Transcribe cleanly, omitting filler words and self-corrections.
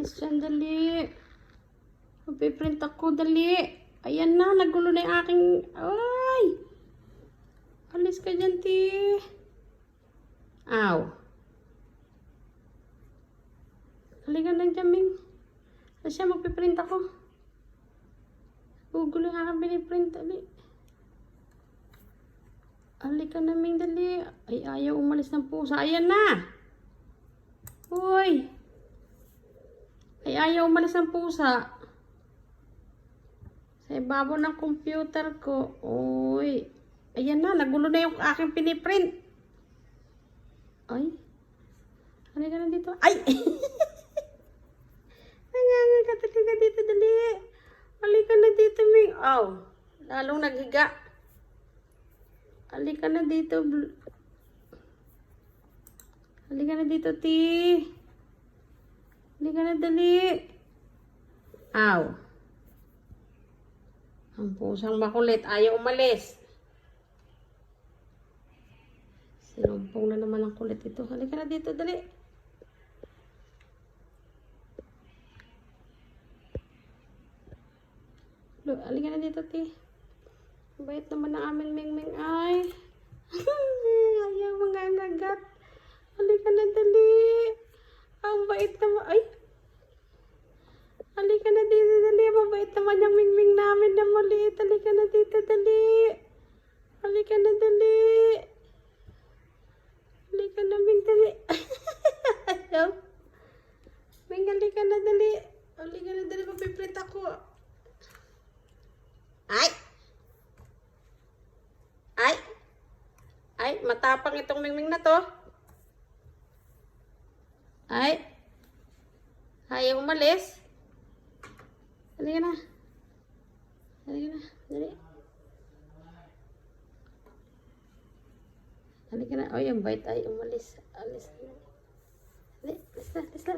Alis dyan, dali. Magpiprint ako, dali. Ayan na, nagulo na yung aking... Ay! Alis ka dyan, ti. Aw. Halika na dyan, Ming. Kasi magpiprint ako. Gugulo yung aking piniprint, dali. Halika na, Ming, dali. Ay, ayaw umalis ng pusa. Ayan na! Uy! Ay, ayaw umalis ng pusa. Sa ibabaw ng computer ko. Uy. Ayan na, nagulo na yung aking piniprint. Ay. Halika na dito. Ay! Halika na dito, dali. Halika na dito, Ming. Oh. Lalong naghiga. Halika na dito. Halika na dito, ti. Halika na, dali. Aw. Ang pusang makulit. Ayaw umalis. Sinumpong na naman ang kulit ito. Halika na dito, dali. Halika na dito, ti. Bait naman ang amin, Ming-Ming. Ay. Ayaw mga nagat. Halika na, dali. Ang bait naman. Ay. Halika na dito, dali. Mabait naman yung Ming-Ming namin na maliit. Halika na dito, dali. Halika na, dali. Halika na, Ming, dali. Ming, halika na, dali. Halika na, dali. Mapiprint ako. Ay! Ay! Ay, matapang itong Ming-Ming na to. Ay! Ayaw umalis. Halika na. Halika na. Dali. Halika na. Oh, yung bite ay umalis. Alis na. Dali. Alis na. Alis na.